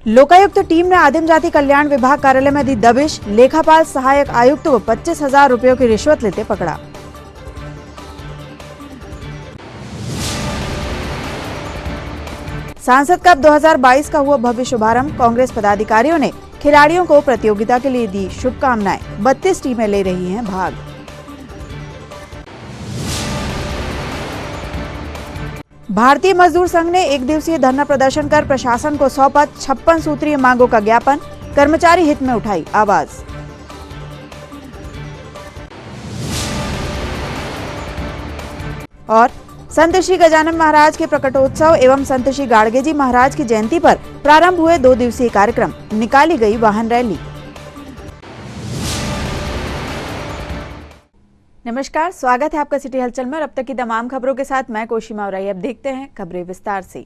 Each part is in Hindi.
लोकायुक्त टीम ने आदिम जाति कल्याण विभाग कार्यालय में दी दबिश, लेखापाल सहायक आयुक्त को 25,000 रुपयों की रिश्वत लेते पकड़ा। सांसद कप 2022 का हुआ भव्य शुभारंभ, कांग्रेस पदाधिकारियों ने खिलाड़ियों को प्रतियोगिता के लिए दी शुभकामनाएं। 32 टीमें ले रही हैं भाग। भारतीय मजदूर संघ ने एक दिवसीय धरना प्रदर्शन कर प्रशासन को सौंपा 56 सूत्रीय मांगों का ज्ञापन, कर्मचारी हित में उठाई आवाज। और संत श्री गजानन महाराज के प्रकटोत्सव एवं संत श्री गाड़गे जी महाराज की जयंती पर प्रारंभ हुए 2 दिवसीय कार्यक्रम, निकाली गई वाहन रैली। नमस्कार, स्वागत है आपका सिटी हलचल में। अब तक की तमाम खबरों के साथ मैं कोशिमा उराई। अब देखते हैं खबरें विस्तार से।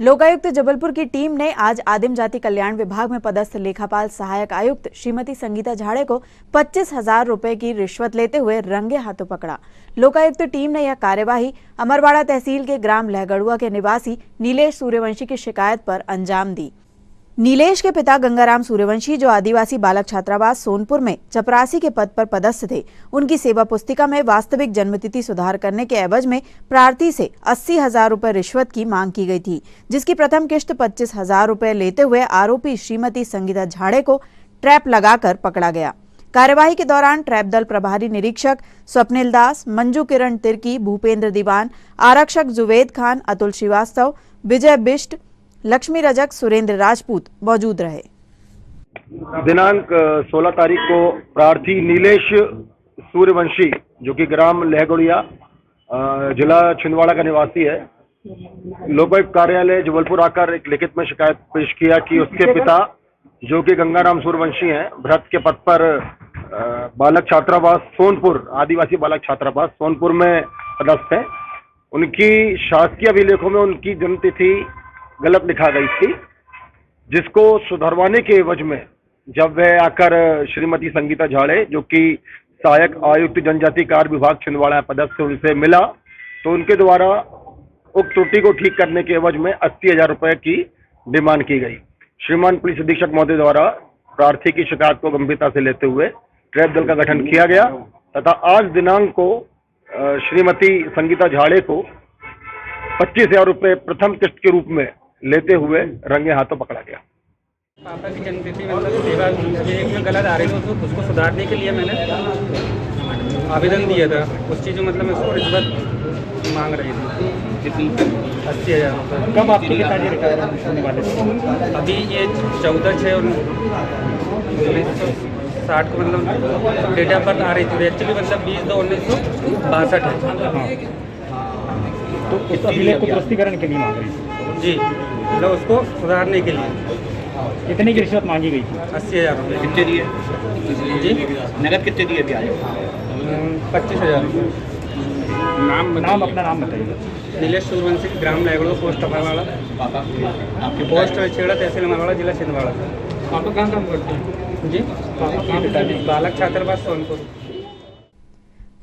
लोकायुक्त जबलपुर की टीम ने आज आदिम जाति कल्याण विभाग में पदस्थ लेखापाल सहायक आयुक्त श्रीमती संगीता झाड़े को 25,000 रुपए की रिश्वत लेते हुए रंगे हाथों पकड़ा। लोकायुक्त टीम ने यह कार्यवाही अमरवाड़ा तहसील के ग्राम लहगड़ुआ के निवासी नीलेश सूर्यवंशी की शिकायत पर अंजाम दी। नीलेश के पिता गंगाराम सूर्यवंशी, जो आदिवासी बालक छात्रावास सोनपुर में चपरासी के पद पर पदस्थ थे, उनकी सेवा पुस्तिका में वास्तविक जन्मतिथि सुधार करने के एवज में प्रार्थी से 80,000 रुपए रिश्वत की मांग की गई थी, जिसकी प्रथम किश्त 25,000 रुपए लेते हुए आरोपी श्रीमती संगीता झाड़े को ट्रैप लगाकर पकड़ा गया। कार्यवाही के दौरान ट्रैप दल प्रभारी निरीक्षक स्वप्निल दास, मंजू किरण तिर्की, भूपेंद्र दीवान, आरक्षक जुवेद खान, अतुल श्रीवास्तव, विजय बिष्ट, लक्ष्मी रजक, सुरेंद्र राजपूत मौजूद रहे। दिनांक 16 तारीख को प्रार्थी नीलेश सूर्यवंशी, जो कि ग्राम लहगड़िया जिला छिंदवाड़ा का निवासी है, लोकायुक्त कार्यालय जबलपुर आकर एक लिखित में शिकायत पेश किया कि उसके पिता, जो कि गंगाराम सूर्यवंशी हैं, भ्रष्ट के पद पर बालक छात्रावास सोनपुर, आदिवासी बालक छात्रावास सोनपुर में पदस्थ है, उनकी शासकीय अभिलेखों में उनकी जन्मतिथि गलत लिखा गई थी, जिसको सुधरवाने के एवज में जब वह आकर श्रीमती संगीता झाड़े, जो कि सहायक आयुक्त जनजाति कार्य विभाग छिंदवाड़ा पदस्थ से उनसे मिला, तो उनके द्वारा उक्त त्रुटि को ठीक करने के एवज में 80,000 रुपए की डिमांड की गई। श्रीमान पुलिस अधीक्षक महोदय द्वारा प्रार्थी की शिकायत को गंभीरता से लेते हुए ट्रैप दल का गठन किया गया तथा आज दिनांक को श्रीमती संगीता झाड़े को 25,000 रुपए प्रथम किस्त के रूप में लेते हुए रंगे हाथों पकड़ा गया। पापा की जन्मतिथि मतलब सेवा में गलत आ रही थी, उसको सुधारने के लिए मैंने आवेदन दिया था। उस चीज़ में मतलब मैं उसको रिश्वत मांग रही थी। कितनी? 80,000 रुपये। कब आपके पिताजी रिटायर होने वाले थे? अभी ये 14/6 1960 को मतलब डेट ऑफ बर्थ आ रही थी। एक्चुअली मतलब 20/2/1962 है। तो उस अभिलेख को प्रस्तुतिकरण के लिए मांग रही थी जी, मतलब उसको सुधारने के लिए। कितने की रिश्वत मांगी गई थी? 80,000 रुपये। कितने दिए जी? नगद कितने दिए ब्याज? 25,000 रुपये। नाम अपना नाम बताइए। नीलेश सूर्यवंशी, ग्राम लहगड़ुआ, पोस्ट अमरवाड़ा। आपकी पोस्ट छेड़ा, तहसील अमरवाड़ा, जिला छिंदवाड़ा। पापा कहाँ काम करते हैं? जी, पापा बालक छात्रावास सोनपुर।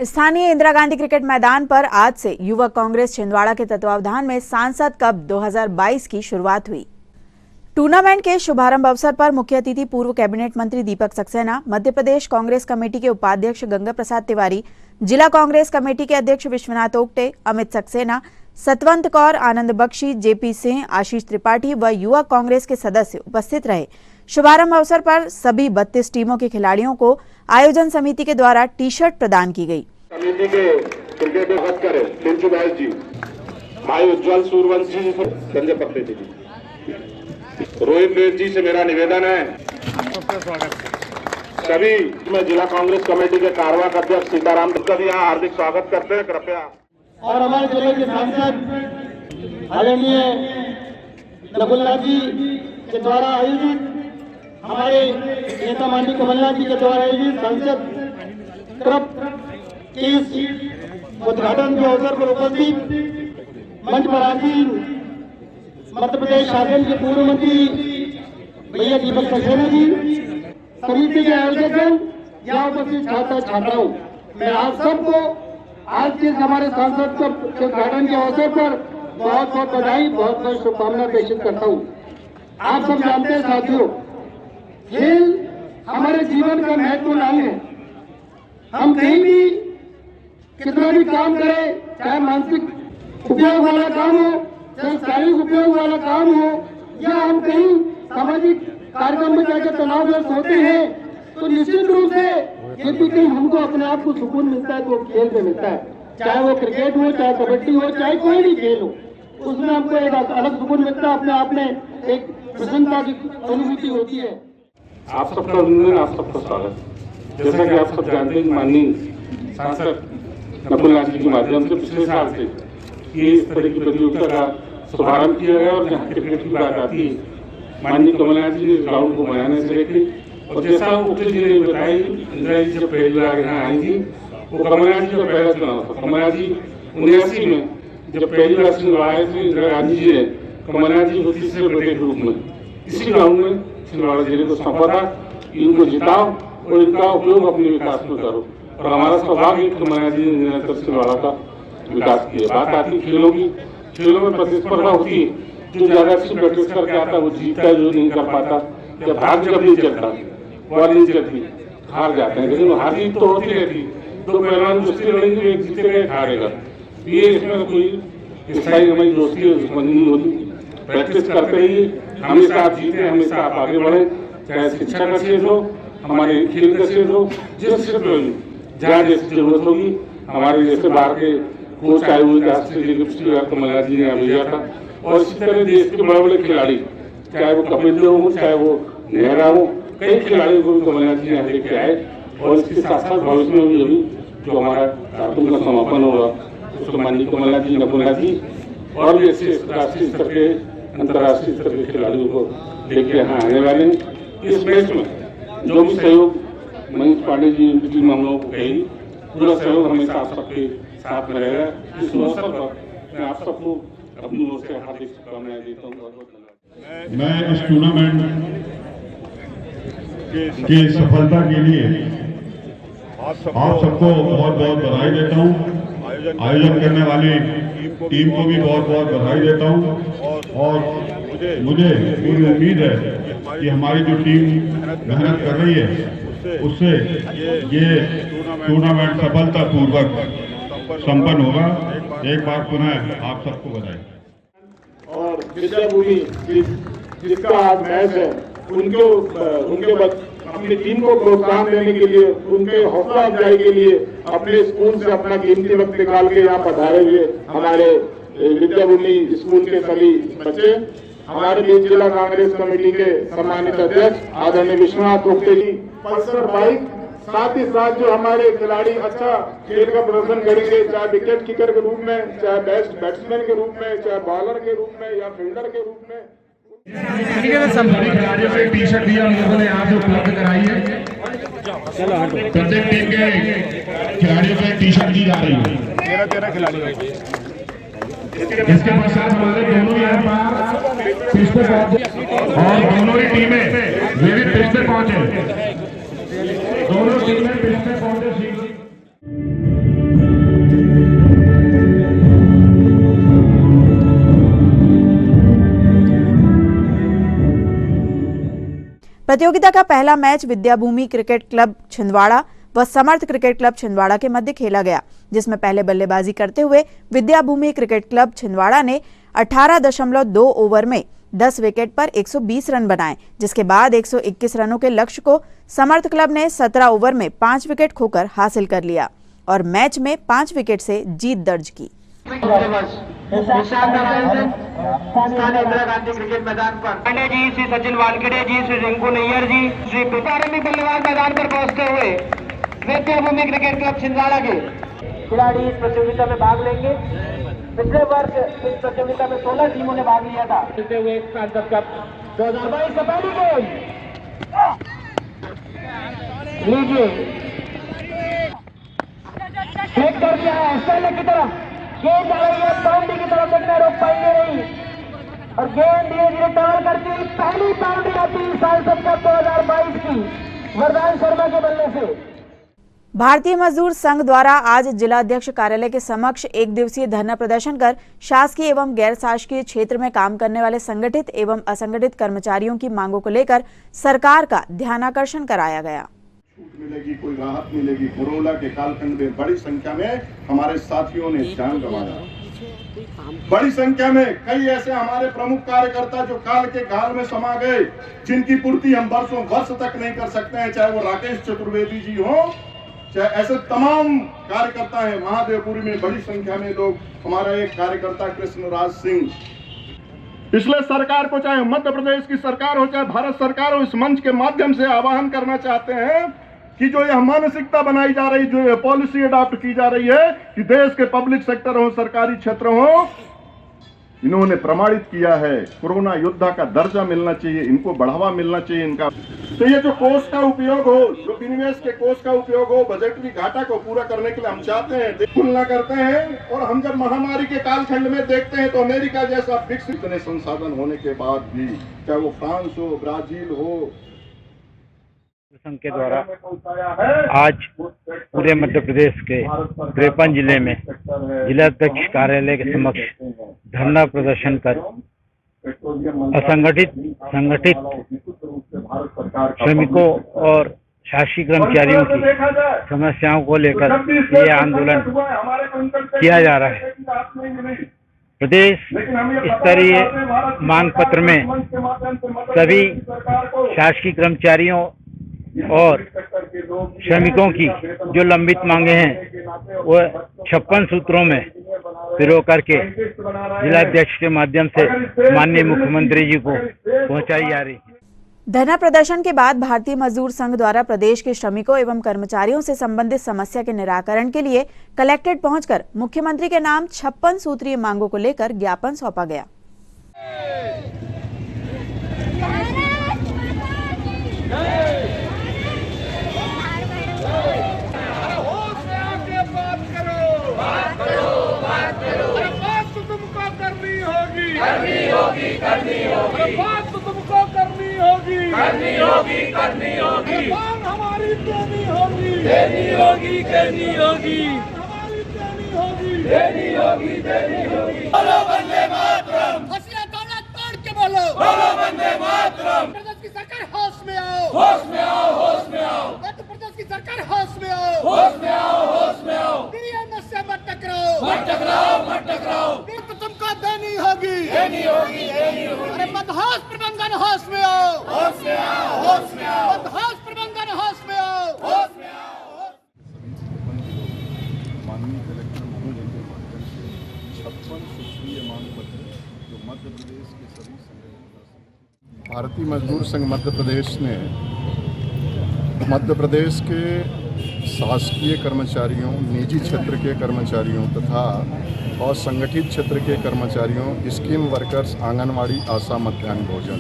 स्थानीय इंदिरा गांधी क्रिकेट मैदान पर आज से युवक कांग्रेस छिंदवाड़ा के तत्वावधान में सांसद कप 2022 की शुरुआत हुई। टूर्नामेंट के शुभारंभ अवसर पर मुख्य अतिथि पूर्व कैबिनेट मंत्री दीपक सक्सेना, मध्य प्रदेश कांग्रेस कमेटी के उपाध्यक्ष गंगा प्रसाद तिवारी, जिला कांग्रेस कमेटी के अध्यक्ष विश्वनाथ ओक्टे, अमित सक्सेना, सतवंत कौर, आनंद बख्शी, जेपी सिंह, आशीष त्रिपाठी व युवा कांग्रेस के सदस्य उपस्थित रहे। शुभारंभ अवसर पर सभी 32 टीमों के खिलाड़ियों को आयोजन समिति के द्वारा टी शर्ट प्रदान की गई। समिति के क्रिकेट करें सिंचुदास जी, भाई उज्जवल सूर्यवंशी जी, संजय पत्ते जी, रोहित देव जी से मेरा निवेदन है सभी में जिला कांग्रेस कमेटी के कार्यवाहक अध्यक्ष सीताराम का भी यहाँ हार्दिक स्वागत करते हैं। कृपया। और हमारे जिले के सांसद आदरणीय नकुलनाथ जी के द्वारा आयोजित, हमारे नेता माननीय कमलनाथ जी के द्वारा आयोजित संसद कप के उद्घाटन के अवसर पर उपस्थित मंच पर आसीन मध्य प्रदेश शासन के पूर्व मंत्री भैया दीपक सक्सेना जी, समिति के आयोजक, यहाँ उपस्थित छात्र छात्राओं, मैं आप सबको आज के हमारे सांसद के उद्घाटन के अवसर पर बहुत बहुत बधाई, बहुत बहुत शुभकामनाएं प्रेषित करता हूँ। आप सब जानते हैं साथियों, खेल हमारे जीवन का महत्वपूर्ण अंग है। हम कहीं भी कितना भी काम करें, चाहे मानसिक उपयोग वाला काम हो, चाहे शारीरिक उपयोग वाला काम हो, या हम कहीं सामाजिक कार्यक्रम में जाकर तनावग्रस्त होते हैं, तो निश्चित रूप से यदि कहीं हमको अपने आप को सुकून मिलता है तो वो खेल में मिलता है। चाहे वो क्रिकेट हो, चाहे कबड्डी हो, चाहे कोई भी खेल हो, उसमें हमको एक अलग सुकून मिलता है। अपने आप में एक प्रसन्नता की अनुभूति होती है। आप सबका अभिनंदन, आप सबका स्वागत। जैसा कि आप सब जानते हैं, माननीय सांसद नकुल नाथ जी के माध्यम से पिछले साल से ये इस तरह की प्रतियोगिता का शुभारंभ किया गया और जहाँ क्रिकेट की बात आती है, माननीय कमलनाथ जी ने इस ग्राउंड को बनाने से लेकर, और जैसा उपले जी ने बताया, इंदिरा जी जब पहली बार यहाँ आई थी, वो कमलनाथ जी का पहला चुनाव था। कमलनाथ जी 79 में जब पहली बार चुनाव आए थे, इंदिरा गांधी जी ने कमलनाथ जी को तीसरे प्रदेश के रूप में इसी ग्राउंड में छिंदवाड़ा जिले को सौंपा था कि इनको जिताओ और इनका उपयोग अपने विकास में करो। और हमारा सौभाग्य है कि कमलनाथ जी ने निरंतर छिंदवाड़ा का विकास किया। बात आती है खेलों की, खेलों में प्रतिस्पर्धा होती है, जो ज्यादा अच्छी प्रैक्टिस करके आता है वो जीतता है, जो नहीं कर पाता या भाग्य जब नहीं चलता, बॉल नहीं चलती, हार जाते हैं। लेकिन हार जीत तो होती रहती, दो पहलवान कुश्ती लड़ेंगे, एक जीतेगा एक हारेगा। ये इसमें कोई ईसाई हमारी दोस्ती है, दुश्मनी नहीं होती। प्रैक्टिस करते रहिए, हमेशा आप जीते, हमेशा आप आगे बढ़े, चाहे शिक्षा का क्षेत्र हो, हमारे खेल का क्षेत्र हो, जिस क्षेत्र में जहाँ जैसी जरूरत होगी, हमारे जैसे बाहर के कोच आए हुए राष्ट्रीय पिछली बार कमलनाथ जी ने यहाँ भेजा था। और इसी तरह देश के बड़े बड़े खिलाड़ी, चाहे वो कपिल देव हो, चाहे वो नेहरा हो, कई खिलाड़ियों को भी कमलनाथ जी यहाँ लेके आए। और इसके साथ साथ भविष्य में भी अभी जो हमारा कार्यक्रम का समापन होगा, उसमें माननीय कमलनाथ जी, नकुलनाथ जी और भी अच्छे राष्ट्रीय स्तर के, अंतर्राष्ट्रीय स्तर के खिलाड़ियों को लेके यहाँ आने वाले हैं। इस मैच में जो भी सहयोग मनीष पांडे जी की टीम हम लोगों को कहेगी, पूरा सहयोग हमेशा आप सबके साथ में रहेगा। इस अवसर पर मैं आप सबको अपनी ओर से हार्दिक शुभकामनाएं देता हूँ। बहुत बहुत धन्यवाद। मैं इस टूर्नामेंट की सफलता के लिए आप सबको बहुत बहुत बधाई देता हूँ। आयोजन करने वाली टीम को भी बहुत बहुत बधाई देता हूँ। और मुझे पूरी उम्मीद है कि हमारी जो टीम मेहनत कर रही है, उससे ये टूर्नामेंट सफलतापूर्वक संपन्न होगा। एक बार पुनः आप सबको बधाई। और विद्याभूमि जिसका आज मैच है, उनके अपनी टीम को प्रोत्साहन देने के लिए, उनके हौसला अफजाई के लिए अपने स्कूल से अपना कीमती वक्त निकाल के यहाँ पधारे हुए हमारे विद्याभूमि स्कूल के सभी बच्चे, हमारे बीच जिला कांग्रेस कमेटी के सम्मानित अध्यक्ष आदरणीय विश्वनाथ ओक्टे जी, पल्सर बाइक, साथ ही साथ जो हमारे खिलाड़ी अच्छा खेल का प्रदर्शन करेंगे, चाहे विकेट कीपर के रूप में, चाहे बेस्ट बैट्समैन के रूप में, चाहे बॉलर के रूप में या फील्डर के रूप में। खिलाड़ियों से टी शर्ट दिया लोगों ने यहाँ से उपलब्ध कराई है। प्रत्येक टीम के खिलाड़ियों से टी शर्ट दी जा रही है। 13 खिलाड़ी। इसके पश्चात हमारे दोनों यहाँ पर पिच पे पहुंचे और दोनों ही टीमें वे भी पिच पे पहुंचे। दोनों टीमें पिच पे पहुंचे। प्रतियोगिता का पहला match Vidyabhumi cricket club Chhindwara व समर्थ क्रिकेट क्लब छिंदवाड़ा के मध्य खेला गया, जिसमें पहले बल्लेबाजी करते हुए विद्याभूमि क्रिकेट क्लब छिंदवाड़ा ने 18.2 ओवर में 10 विकेट पर 120 रन बनाए, जिसके बाद 121 रनों के लक्ष्य को समर्थ क्लब ने 17 ओवर में 5 विकेट खोकर हासिल कर लिया और मैच में 5 विकेट से जीत दर्ज की। स्थानीय इंदिरा गांधी क्रिकेट मैदान पर पांडे जी, श्री सचिन वानखेड़े जी, श्री रिंकू नैयर जी, श्री प्रारंभिक बल्लेबाज मैदान पर पहुंचते हुए विद्याभूमि क्रिकेट क्लब छिंदवाड़ा के खिलाड़ी इस प्रतियोगिता में भाग लेंगे। पिछले वर्ष इस प्रतियोगिता में 16 टीमों ने भाग लिया था। खेलते हुए सांसद कप 2022 का पहली गेंद लीजिए, फेंक कर दिया है पहले की तरफ, गेंद जा रही है बाउंड्री की तरफ, देखना रोक पाएंगे नहीं और गेंद धीरे धीरे टर्न करती हुई पहली बाउंड्री आती है सांसद कप 2022 की वरदान शर्मा के बल्ले से। भारतीय मजदूर संघ द्वारा आज जिला अध्यक्ष कार्यालय के समक्ष एक दिवसीय धरना प्रदर्शन कर शासकीय एवं गैर शासकीय क्षेत्र में काम करने वाले संगठित एवं असंगठित कर्मचारियों की मांगों को लेकर सरकार का ध्यानाकर्षण कराया गया। छूट मिलेगी, कोई राहत मिलेगी। कोरोना के कालखंड में बड़ी संख्या में हमारे साथियों ने जान गंवाया। बड़ी संख्या में कई ऐसे हमारे प्रमुख कार्यकर्ता जो काल के गाल में समा गए, जिनकी पूर्ति हम वर्षों वर्ष तक नहीं कर सकते हैं, चाहे वो राकेश चतुर्वेदी जी हो, चाहे ऐसे तमाम कार्यकर्ता हैं। महादेवपुरी में बड़ी संख्या में लोग, हमारा एक कार्यकर्ता कृष्णराज सिंह, पिछले सरकार को, चाहे मध्य प्रदेश की सरकार हो चाहे भारत सरकार हो, इस मंच के माध्यम से आह्वान करना चाहते हैं कि जो यह मानसिकता बनाई जा रही, जो यह पॉलिसी अडॉप्ट की जा रही है कि देश के पब्लिक सेक्टर हो, सरकारी क्षेत्र हो, इन्होंने प्रमाणित किया है कोरोना योद्धा का दर्जा मिलना चाहिए, इनको बढ़ावा मिलना चाहिए इनका। तो ये जो कोष का उपयोग हो, जो विनिवेश के कोष का उपयोग हो, बजटरी घाटा को पूरा करने के लिए हम चाहते हैं, तुलना करते हैं। और हम जब महामारी के कालखंड में देखते हैं तो अमेरिका जैसा विकसित इतने संसाधन होने के बाद भी, चाहे वो फ्रांस हो, ब्राजील हो, संघ के द्वारा आज पूरे मध्य प्रदेश के 53 जिले में जिलाध्यक्ष कार्यालय के समक्ष धरना प्रदर्शन कर असंगठित, संगठित श्रमिकों और शासकीय कर्मचारियों की समस्याओं को लेकर ये आंदोलन किया जा रहा है। प्रदेश स्तरीय मांग पत्र में सभी शासकीय कर्मचारियों और श्रमिकों की जो लंबित मांगे हैं वो 56 सूत्रों में पिरो करके जिलाध्यक्ष के माध्यम से माननीय मुख्यमंत्री जी को पहुंचाई जा रही है। धरना प्रदर्शन के बाद भारतीय मजदूर संघ द्वारा प्रदेश के श्रमिकों एवं कर्मचारियों से संबंधित समस्या के निराकरण के लिए कलेक्ट्रेट पहुंचकर मुख्यमंत्री के नाम 56 सूत्रीय मांगों को लेकर ज्ञापन सौंपा गया। हमारी देनी होगी, देनी होगी, देनी होगी, हमारी देनी होगी, देनी होगी, देनी होगी। बोलो वंदे मातरम, हंसिया दौलत तोड़ के बोलो वंदे मातरम। प्रदेश की सरकार होश में आओ, होश में आओ, होश में आओ। मध्य प्रदेश की सरकार होश में आओ, होश में आओ, होश में आओ। पीएम से मत टकराओ, मत टकराओ, मत टकराओ। तो तुमको देनी होगी, देनी होगी, देनी होगी। अरे मदहोश प्रबंधन होश में आओ, होश में आओ, होश में आओ। मदहोश प्रबंधन होश में आओ, होश में आओ। माननीय कलेक्टर महोदय के माध्यम से 56 सूत्रीय मांग पत्र जो मध्य प्रदेश के सभी संगठन, भारतीय मजदूर संघ मध्य प्रदेश ने मध्य प्रदेश के शासकीय कर्मचारियों, निजी क्षेत्र के कर्मचारियों तथा और संगठित क्षेत्र के कर्मचारियों, स्कीम वर्कर्स, आंगनवाड़ी, आशा, मध्याह्न भोजन,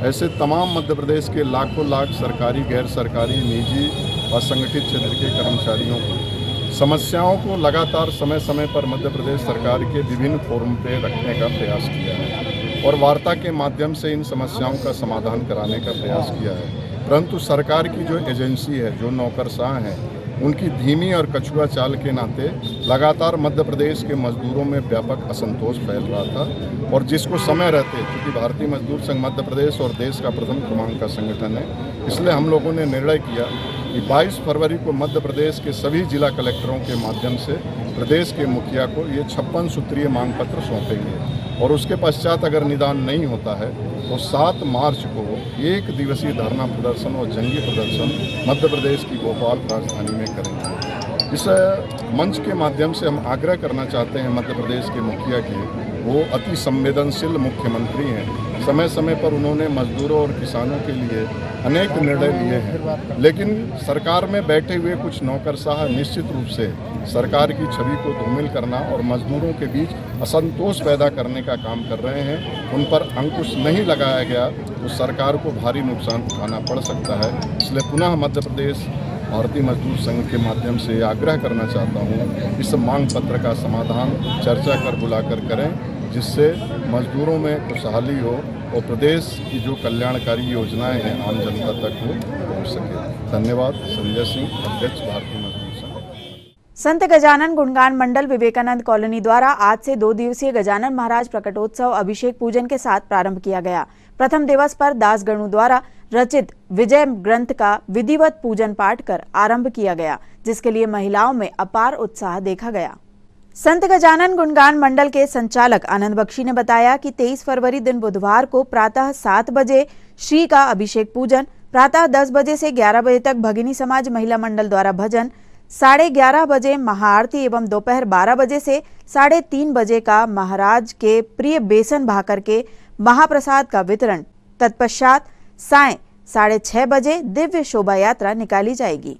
ऐसे तमाम मध्य प्रदेश के लाखों लाख सरकारी, गैर सरकारी, निजी और संगठित क्षेत्र के कर्मचारियों की समस्याओं को लगातार समय समय पर मध्य प्रदेश सरकार के विभिन्न फोरम पे रखने का प्रयास किया है और वार्ता के माध्यम से इन समस्याओं का समाधान कराने का प्रयास किया है। परंतु सरकार की जो एजेंसी है, जो नौकरशाह हैं, उनकी धीमी और कछुआ चाल के नाते लगातार मध्य प्रदेश के मजदूरों में व्यापक असंतोष फैल रहा था और जिसको समय रहते, क्योंकि भारतीय मजदूर संघ मध्य प्रदेश और देश का प्रथम क्रमांक का संगठन है, इसलिए हम लोगों ने निर्णय किया कि 22 फरवरी को मध्य प्रदेश के सभी जिला कलेक्टरों के माध्यम से प्रदेश के मुखिया को ये 56 सूत्रीय मांग पत्र सौंपेंगे और उसके पश्चात अगर निदान नहीं होता है तो 7 मार्च को एक दिवसीय धरना प्रदर्शन और जंगी प्रदर्शन मध्य प्रदेश की भोपाल राजधानी में करेंगे। इस मंच के माध्यम से हम आग्रह करना चाहते हैं मध्य प्रदेश के मुखिया की, वो अति संवेदनशील मुख्यमंत्री हैं, समय समय पर उन्होंने मजदूरों और किसानों के लिए अनेक निर्णय लिए हैं, लेकिन सरकार में बैठे हुए कुछ नौकरशाह निश्चित रूप से सरकार की छवि को धूमिल करना और मजदूरों के बीच असंतोष पैदा करने का काम कर रहे हैं। उन पर अंकुश नहीं लगाया गया तो सरकार को भारी नुकसान उठाना पड़ सकता है। इसलिए पुनः मध्य प्रदेश भारतीय मजदूर संघ के माध्यम से आग्रह करना चाहता हूँ, इस मांग पत्र का समाधान चर्चा कर बुलाकर करें, जिससे मजदूरों में खुशहाली हो और प्रदेश की जो कल्याणकारी योजनाएं हैं आम जनता तक वो पहुँच सके। धन्यवाद। संजय सिंह, अध्यक्ष भारतीय मजदूर संघ। संत गजानन गुणगान मंडल विवेकानंद कॉलोनी द्वारा आज से 2 दिवसीय गजानन महाराज प्रकटोत्सव अभिषेक पूजन के साथ प्रारंभ किया गया। प्रथम दिवस पर दासगणु द्वारा रचित विजय ग्रंथ का विधिवत पूजन पाठ कर आरंभ किया गया, जिसके लिए महिलाओं में अपार उत्साह देखा गया। संत गजानन गुणगान मंडल के संचालक आनंद बख्शी ने बताया कि 23 फरवरी दिन बुधवार को प्रातः 7 बजे श्री का अभिषेक पूजन, प्रातः 10 बजे से 11 बजे तक भगिनी समाज महिला मंडल द्वारा भजन, 11:30 बजे महाआरती एवं दोपहर 12 बजे से 3:30 बजे का महाराज के प्रिय बेसन भाकर के महाप्रसाद का वितरण। तत्पश्चात साय 6:30 बजे दिव्य शोभा यात्रा निकाली जाएगी।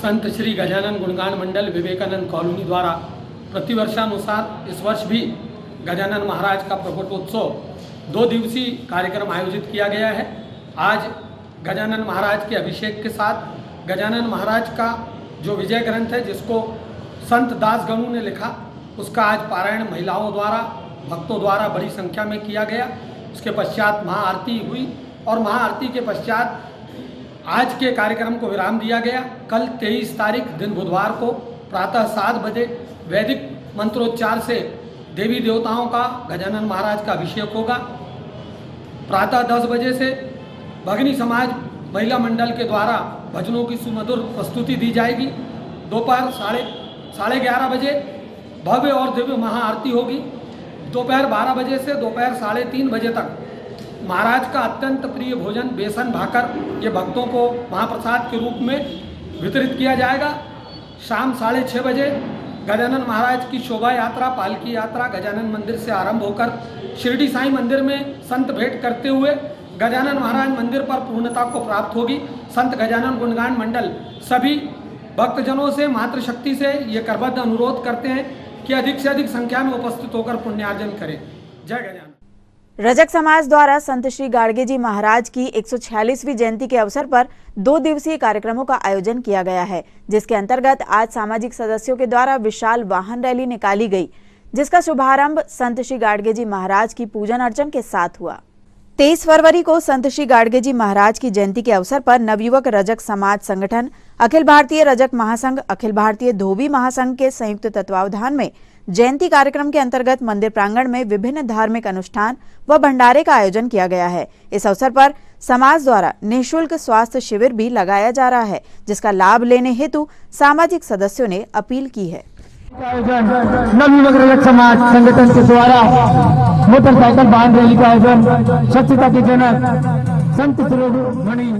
संत श्री गजानन गुणगान मंडल विवेकानंद कॉलोनी द्वारा प्रतिवर्षानुसार इस वर्ष भी गजानन महाराज का प्रकटोत्सव 2 दिवसीय कार्यक्रम आयोजित किया गया है। आज गजानन महाराज के अभिषेक के साथ गजानन महाराज का जो विजय ग्रंथ है, जिसको संत दासगणु ने लिखा, उसका आज पारायण महिलाओं द्वारा, भक्तों द्वारा बड़ी संख्या में किया गया। उसके पश्चात महाआरती हुई और महाआरती के पश्चात आज के कार्यक्रम को विराम दिया गया। कल 23 तारीख दिन बुधवार को प्रातः 7 बजे वैदिक मंत्रोच्चार से देवी देवताओं का गजानन महाराज का अभिषेक होगा। प्रातः 10 बजे से भगिनी समाज महिला मंडल के द्वारा भजनों की सुमधुर प्रस्तुति दी जाएगी। दोपहर 11:30 बजे भव्य और दिव्य महाआरती होगी। दोपहर 12 बजे से दोपहर 3:30 बजे तक महाराज का अत्यंत प्रिय भोजन बेसन भाकर ये भक्तों को महाप्रसाद के रूप में वितरित किया जाएगा। शाम 6:30 बजे गजानन महाराज की शोभा यात्रा, पालकी यात्रा गजानन मंदिर से आरंभ होकर शिरडी साईं मंदिर में संत भेंट करते हुए गजानन महाराज मंदिर पर पूर्णता को प्राप्त होगी। संत गजानन गुणगान मंडल सभी भक्तजनों से मातृशक्ति से ये करबद्ध अनुरोध करते हैं कि अधिक से अधिक संख्या में उपस्थित होकर पुण्यार्जन करें। जय गजानन। रजक समाज द्वारा संत श्री गाड़गे जी महाराज की 146वीं जयंती के अवसर पर 2 दिवसीय कार्यक्रमों का आयोजन किया गया है, जिसके अंतर्गत आज सामाजिक सदस्यों के द्वारा विशाल वाहन रैली निकाली गई, जिसका शुभारंभ संत श्री गाड़गे जी महाराज की पूजन अर्चन के साथ हुआ। 23 फरवरी को संत श्री गाड़गे जी महाराज की जयंती के अवसर पर नवयुवक रजक समाज संगठन, अखिल भारतीय रजक महासंघ, अखिल भारतीय धोबी महासंघ के संयुक्त तत्वावधान में जयंती कार्यक्रम के अंतर्गत मंदिर प्रांगण में विभिन्न धार्मिक अनुष्ठान व भंडारे का आयोजन किया गया है। इस अवसर पर समाज द्वारा निःशुल्क स्वास्थ्य शिविर भी लगाया जा रहा है, जिसका लाभ लेने हेतु सामाजिक सदस्यों ने अपील की है। नवयुवक रजक समाज संगठन के द्वारा मोटरसाइकिल वाहन रैली का आयोजन स्वच्छता के जनक संत शिरोमणि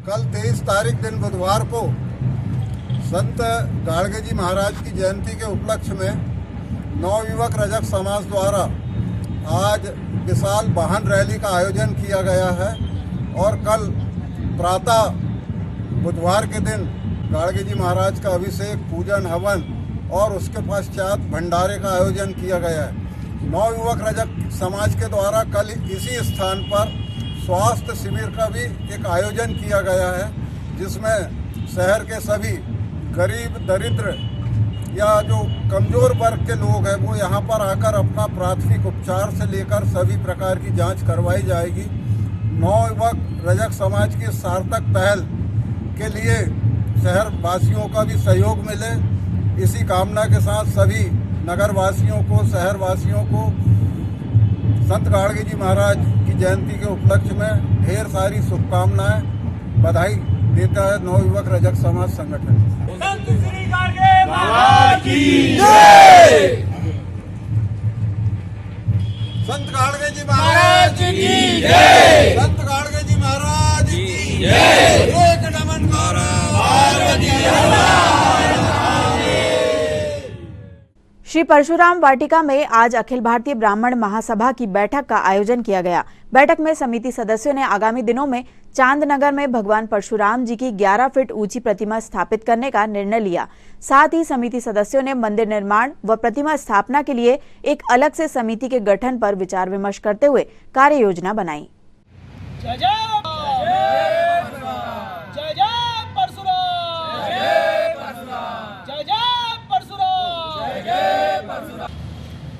कल 23 तारीख दिन बुधवार को संत गाड़गे जी महाराज की जयंती के उपलक्ष्य में नवयुवक रजक समाज द्वारा आज विशाल वाहन रैली का आयोजन किया गया है और कल प्रातः बुधवार के दिन गाड़गे जी महाराज का अभिषेक, पूजन, हवन और उसके पश्चात भंडारे का आयोजन किया गया है। नवयुवक रजक समाज के द्वारा कल इसी स्थान पर स्वास्थ्य शिविर का भी एक आयोजन किया गया है, जिसमें शहर के सभी गरीब, दरिद्र या जो कमज़ोर वर्ग के लोग हैं वो यहाँ पर आकर अपना प्राथमिक उपचार से लेकर सभी प्रकार की जांच करवाई जाएगी। नवयुवक रजक समाज की सार्थक पहल के लिए शहर वासियों का भी सहयोग मिले, इसी कामना के साथ सभी नगर वासियों को, शहर वासियों को संत गाड़गे जी महाराज की जयंती के उपलक्ष्य में ढेर सारी शुभकामनाएं, बधाई देता है नवयुवक रजक समाज संगठन। संत श्री गाड़गे महाराज की जय। संत गाड़गे जी महाराज की जय। संत गाड़गे जी महाराज की जय। एक नमन करो। श्री परशुराम वाटिका में आज अखिल भारतीय ब्राह्मण महासभा की बैठक का आयोजन किया गया। बैठक में समिति सदस्यों ने आगामी दिनों में चांदनगर में भगवान परशुराम जी की 11 फीट ऊंची प्रतिमा स्थापित करने का निर्णय लिया। साथ ही समिति सदस्यों ने मंदिर निर्माण व प्रतिमा स्थापना के लिए एक अलग से समिति के गठन पर विचार विमर्श करते हुए कार्य योजना बनाई।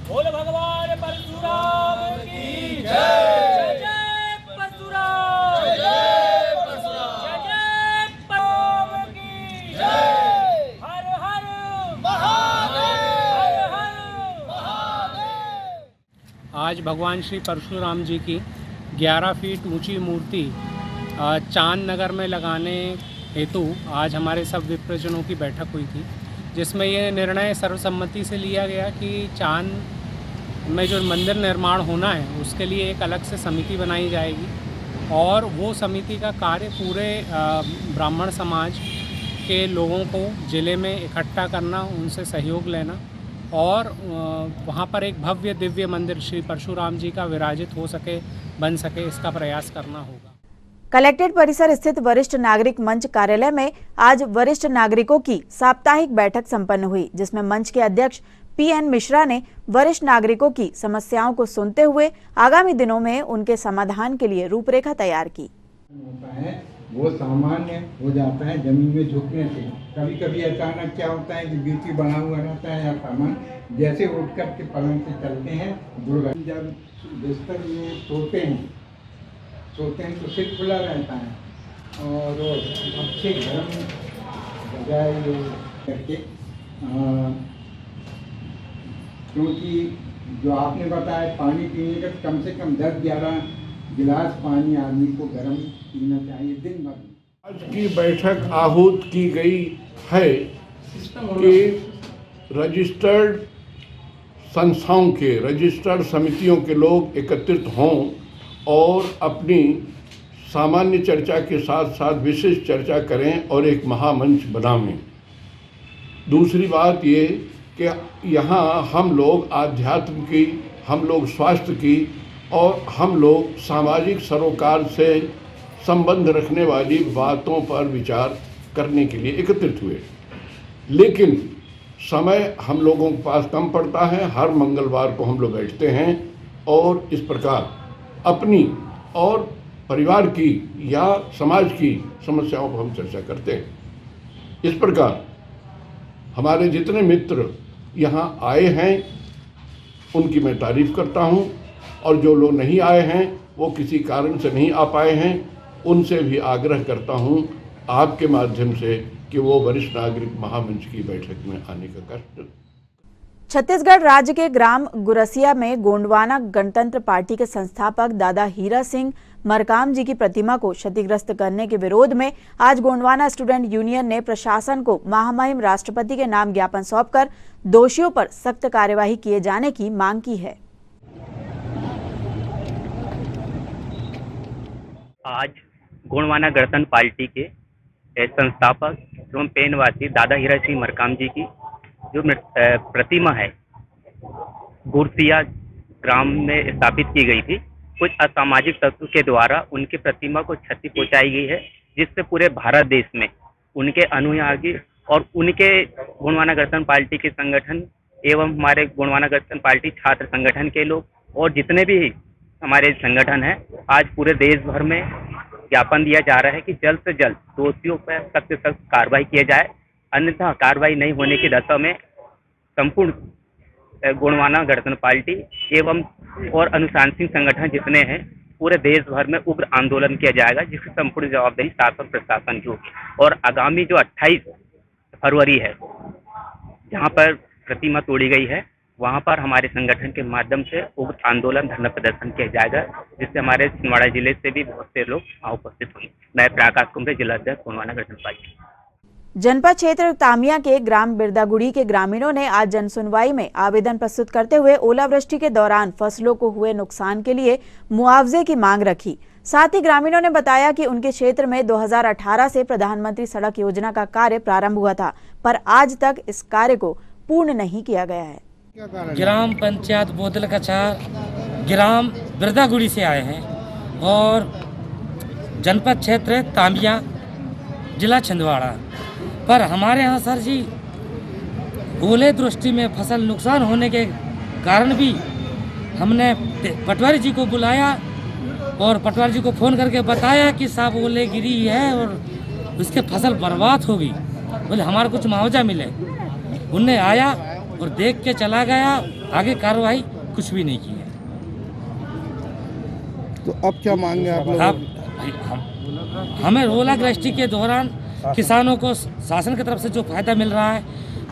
बोल भगवान परशुराम की जय, जय परशुराम, जय परशुराम, जय परशुराम की जय। हर हर महादेव, हर हर महादेव। आज भगवान श्री परशुराम जी की 11 फीट ऊंची मूर्ति चांदनगर में लगाने हेतु आज हमारे सब विप्रजनों की बैठक हुई थी, जिसमें ये निर्णय सर्वसम्मति से लिया गया कि चांद में जो मंदिर निर्माण होना है उसके लिए एक अलग से समिति बनाई जाएगी और वो समिति का कार्य पूरे ब्राह्मण समाज के लोगों को ज़िले में इकट्ठा करना, उनसे सहयोग लेना और वहाँ पर एक भव्य दिव्य मंदिर श्री परशुराम जी का विराजित हो सके, बन सके, इसका प्रयास करना होगा। कलेक्ट्रेट परिसर स्थित वरिष्ठ नागरिक मंच कार्यालय में आज वरिष्ठ नागरिकों की साप्ताहिक बैठक संपन्न हुई, जिसमें मंच के अध्यक्ष पीएन मिश्रा ने वरिष्ठ नागरिकों की समस्याओं को सुनते हुए आगामी दिनों में उनके समाधान के लिए रूपरेखा तैयार की। होता है वो सामान्य हो जाता है जमीन में झुकने से। कभी कभी अचानक क्या होता है कि बीपी बना हुआ रहता है या सामान जैसे उठ कर के पलंग से चलते हैं दुर्घटना। जब बिस्तर में सोते हैं तो सिर खुला रहता है और अच्छे गर्म बजाय करके क्योंकि जो आपने बताया पानी पीने का कम से कम 10-11 गिलास पानी आदमी को गर्म पीना चाहिए दिन भर। आज की बैठक आहूत की गई है कि रजिस्टर्ड संस्थाओं के, रजिस्टर्ड समितियों के लोग एकत्रित हों और अपनी सामान्य चर्चा के साथ साथ विशेष चर्चा करें और एक महामंच बनाएं। दूसरी बात ये कि यहाँ हम लोग आध्यात्म की, हम लोग स्वास्थ्य की और हम लोग सामाजिक सरोकार से संबंध रखने वाली बातों पर विचार करने के लिए एकत्रित हुए, लेकिन समय हम लोगों के पास कम पड़ता है। हर मंगलवार को हम लोग बैठते हैं और इस प्रकार अपनी और परिवार की या समाज की समस्याओं पर हम चर्चा करते हैं। इस प्रकार हमारे जितने मित्र यहाँ आए हैं उनकी मैं तारीफ करता हूँ और जो लोग नहीं आए हैं वो किसी कारण से नहीं आ पाए हैं, उनसे भी आग्रह करता हूँ आपके माध्यम से कि वो वरिष्ठ नागरिक महामंच की बैठक में आने का कष्ट। छत्तीसगढ़ राज्य के ग्राम गुरसिया में गोंडवाना गणतंत्र पार्टी के संस्थापक दादा हीरा सिंह मरकाम जी की प्रतिमा को क्षतिग्रस्त करने के विरोध में आज गोंडवाना स्टूडेंट यूनियन ने प्रशासन को महामहिम राष्ट्रपति के नाम ज्ञापन सौंपकर दोषियों पर सख्त कार्यवाही किए जाने की मांग की है। आज गोंडवाना गणतंत्र पार्टी के संस्थापक एवं पेनवासी दादा हीरा सिंह मरकाम जी की जो प्रतिमा है गुरसिया ग्राम में स्थापित की गई थी, कुछ असामाजिक तत्व के द्वारा उनकी प्रतिमा को क्षति पहुंचाई गई है, जिससे पूरे भारत देश में उनके अनुयायी और उनके गोंडवाना गणतंत्र पार्टी के संगठन एवं हमारे गोंडवाना गणतंत्र पार्टी छात्र संगठन के लोग और जितने भी हमारे संगठन हैं, आज पूरे देश भर में ज्ञापन दिया जा रहा है कि जल्द से जल्द दोषियों पर सख्त से सख्त कार्रवाई किया जाए, अन्यथा कार्रवाई नहीं होने की दशा में संपूर्ण गोंडवाना गणतंत्र पार्टी एवं और अनुशासनिक संगठन जितने हैं पूरे देश भर में उग्र आंदोलन किया जाएगा, जिसकी संपूर्ण जवाबदेही शासन प्रशासन की होगी। और आगामी जो 28 फरवरी है जहां पर प्रतिमा तोड़ी गई है, वहां पर हमारे संगठन के माध्यम से उग्र आंदोलन धरना प्रदर्शन किया जाएगा, जिससे हमारे छिंदवाड़ा जिले से भी बहुत से लोग वहां उपस्थित होंगे। मैं प्रकाश कुंभे, जिला अध्यक्ष गोंडवाना गणतंत्र पार्टी। जनपद क्षेत्र तामिया के ग्राम बिरदागुड़ी के ग्रामीणों ने आज जनसुनवाई में आवेदन प्रस्तुत करते हुए ओलावृष्टि के दौरान फसलों को हुए नुकसान के लिए मुआवजे की मांग रखी। साथ ही ग्रामीणों ने बताया कि उनके क्षेत्र में 2018 से प्रधानमंत्री सड़क योजना का कार्य प्रारंभ हुआ था, पर आज तक इस कार्य को पूर्ण नहीं किया गया है। ग्राम पंचायत बोतल कचार ग्राम बिरदागुड़ी से आए हैं और जनपद क्षेत्र तामिया जिला छिंदवाड़ा। पर हमारे यहाँ सर जी ओले दृष्टि में फसल नुकसान होने के कारण भी हमने पटवारी जी को बुलाया और पटवारी जी को फ़ोन करके बताया कि साहब ओले गिरी है और उसके फसल बर्बाद होगी, बोले हमारा कुछ मुआवजा मिले। उनने आया और देख के चला गया, आगे कार्रवाई कुछ भी नहीं की है। तो अब क्या मांगे आप लोग? अब हमें ओलावृष्टि के दौरान किसानों को शासन की तरफ से जो फायदा मिल रहा है,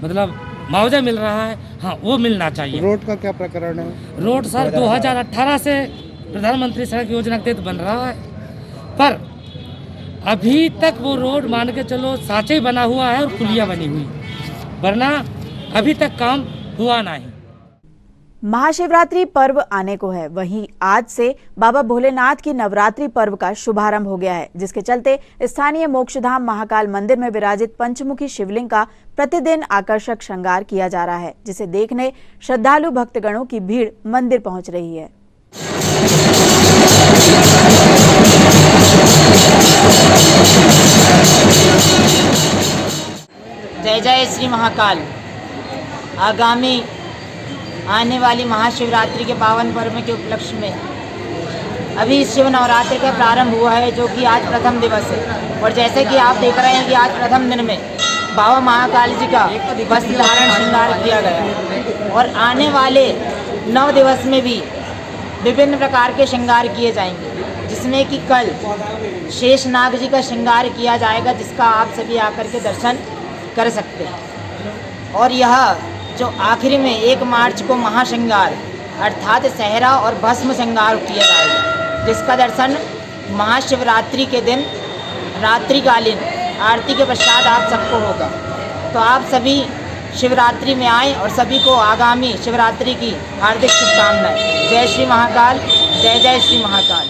मतलब मुआवजा मिल रहा है, हाँ वो मिलना चाहिए। रोड का क्या प्रकरण है? रोड सर 2018 से प्रधानमंत्री सड़क योजना के तहत बन रहा है, पर अभी तक वो रोड मान के चलो सांचे बना हुआ है और पुलिया बनी हुई, वरना अभी तक काम हुआ नहीं। महाशिवरात्रि पर्व आने को है, वहीं आज से बाबा भोलेनाथ की नवरात्रि पर्व का शुभारंभ हो गया है, जिसके चलते स्थानीय मोक्षधाम महाकाल मंदिर में विराजित पंचमुखी शिवलिंग का प्रतिदिन आकर्षक श्रृंगार किया जा रहा है, जिसे देखने श्रद्धालु भक्तगणों की भीड़ मंदिर पहुंच रही है। जय जय श्री महाकाल। आगामी आने वाली महाशिवरात्रि के पावन पर्व के उपलक्ष्य में अभी शिव नवरात्रि का प्रारंभ हुआ है, जो कि आज प्रथम दिवस है। और जैसे कि आप देख रहे हैं कि आज प्रथम दिन में बाबा महाकाल जी का वस्त्र धारण श्रृंगार किया गया और आने वाले 9 दिवस में भी विभिन्न प्रकार के श्रृंगार किए जाएंगे, जिसमें कि कल शेषनाग जी का श्रृंगार किया जाएगा, जिसका आप सभी आकर के दर्शन कर सकते हैं। और यह जो आखिरी में 1 मार्च को महाश्रृंगार अर्थात सहरा और भस्म श्रृंगार किया जाएगा, जिसका दर्शन महाशिवरात्रि के दिन रात्रिकालीन आरती के पश्चात आप सबको होगा। तो आप सभी शिवरात्रि में आएँ और सभी को आगामी शिवरात्रि की हार्दिक शुभकामनाएं। जय श्री महाकाल, जय जय श्री महाकाल।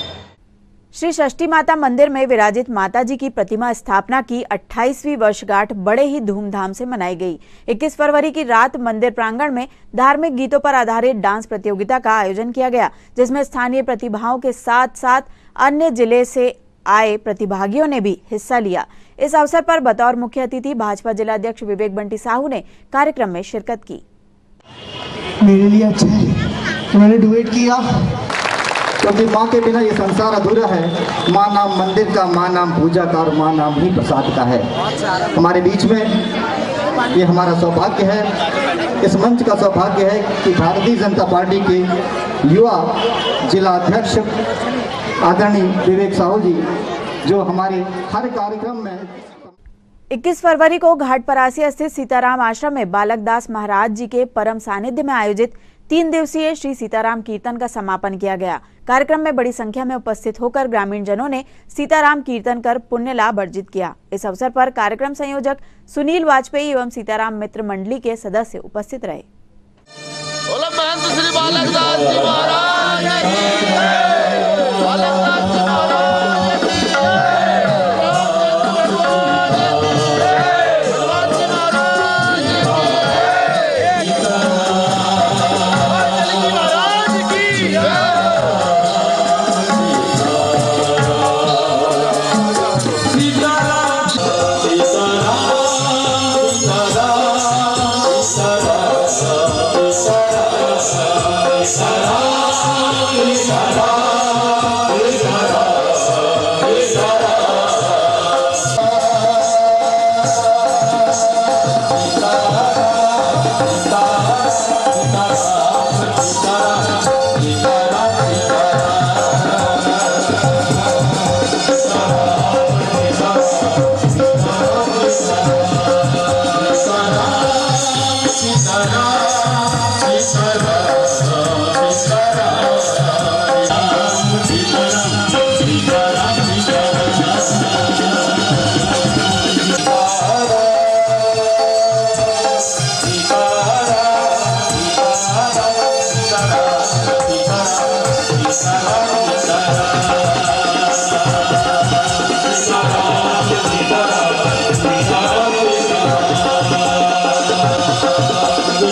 श्री षष्ठी माता मंदिर में विराजित माता जी की प्रतिमा स्थापना की 28वीं वर्षगांठ बड़े ही धूमधाम से मनाई गई। 21 फरवरी की रात मंदिर प्रांगण में धार्मिक गीतों पर आधारित डांस प्रतियोगिता का आयोजन किया गया, जिसमें स्थानीय प्रतिभाओं के साथ साथ अन्य जिले से आए प्रतिभागियों ने भी हिस्सा लिया। इस अवसर पर बतौर मुख्य अतिथि भाजपा जिलाध्यक्ष विवेक बंटी साहू ने कार्यक्रम में शिरकत की। मेरे लिए अच्छा है मैंने डुएट किया, क्योंकि माँ के बिना ये संसार अधूरा है। माँ नाम मंदिर का, माँ नाम पूजा का और माँ नाम ही प्रसाद का है। हमारे बीच में ये हमारा सौभाग्य है, इस मंच का सौभाग्य है कि भारतीय जनता पार्टी के युवा जिलाध्यक्ष आदरणीय विवेक साहू जी, जो हमारे हर कार्यक्रम में 21 फरवरी को घाटपरासी स्थित सीताराम आश्रम में बालक दास महाराज जी के परम सानिध्य में आयोजित 3 दिवसीय श्री सीताराम कीर्तन का समापन किया गया। कार्यक्रम में बड़ी संख्या में उपस्थित होकर ग्रामीण जनों ने सीताराम कीर्तन कर पुण्य लाभ अर्जित किया। इस अवसर पर कार्यक्रम संयोजक सुनील वाजपेयी एवं सीताराम मित्र मंडली के सदस्य उपस्थित रहे।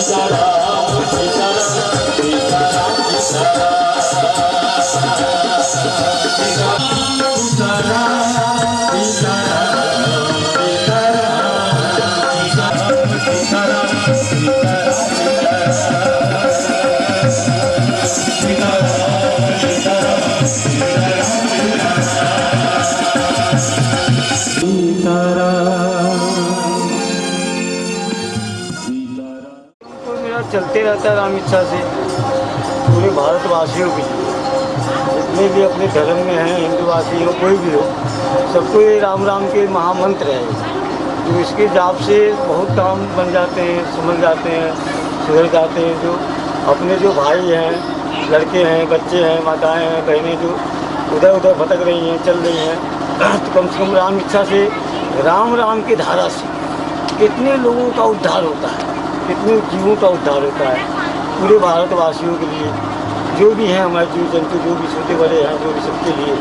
Sarah, चलते रहता है राम इच्छा से पूरे भारतवासियों के लिए, जितने भी अपने धर्म में हैं, हिंदूवासी हो कोई भी हो, सबको ये राम राम के महामंत्र है। तो इसके जाप से बहुत काम बन जाते हैं, समझ जाते हैं, सुधर जाते हैं। जो अपने जो भाई हैं, लड़के हैं, बच्चे हैं, माताएं हैं, बहनें जो उधर उधर भटक रही हैं, चल रही हैं, तो कम से कम राम इच्छा से, राम राम की धारा से कितने लोगों का उद्धार होता है, कितने जीवों का उद्धार होता है पूरे भारतवासियों के लिए, जो भी हैं हमारे जीव जंतु, जो भी छोटे बड़े हैं, जो भी सबके लिए।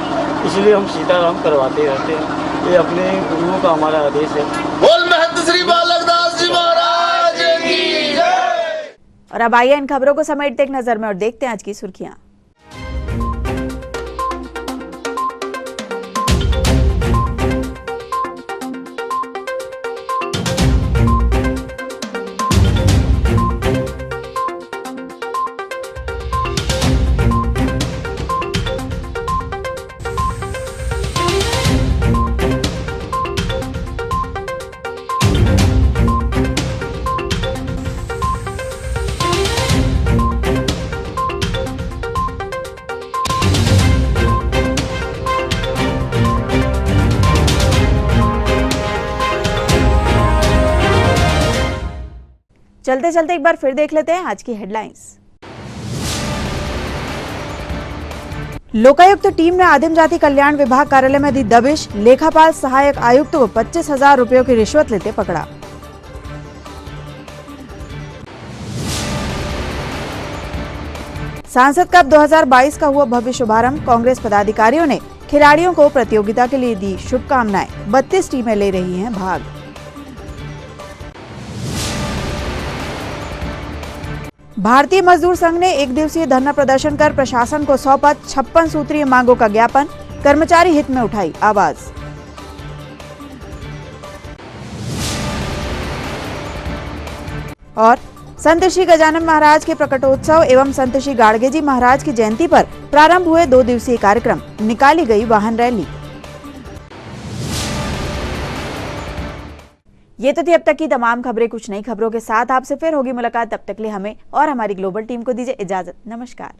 इसलिए हम सीताराम करवाते रहते हैं, ये अपने गुरुओं का हमारा आदेश है। बोल महंत श्री बालकदास जी महाराज की जय। और अब आइए इन खबरों को समेटते एक नजर में और देखते हैं आज की सुर्खियां। चलते चलते एक बार फिर देख लेते हैं आज की हेडलाइंस। लोकायुक्त टीम ने आदिम जाति कल्याण विभाग कार्यालय में दी दबिश, लेखापाल सहायक आयुक्त को 25,000 रुपयों की रिश्वत लेते पकड़ा। सांसद कप 2022 का हुआ भव्य शुभारंभ, कांग्रेस पदाधिकारियों ने खिलाड़ियों को प्रतियोगिता के लिए दी शुभकामनाएं, 32 टीमें ले रही हैं भाग। भारतीय मजदूर संघ ने एक दिवसीय धरना प्रदर्शन कर प्रशासन को सौंपा 56 सूत्रीय मांगों का ज्ञापन, कर्मचारी हित में उठाई आवाज। और संत श्री गजानन महाराज के प्रकटोत्सव एवं संत श्री गाड़गे जी महाराज की जयंती पर प्रारंभ हुए 2 दिवसीय कार्यक्रम, निकाली गई वाहन रैली। ये तो थी अब तक की तमाम खबरें। कुछ नई खबरों के साथ आपसे फिर होगी मुलाकात, तब तक के लिए हमें और हमारी ग्लोबल टीम को दीजिए इजाजत। नमस्कार।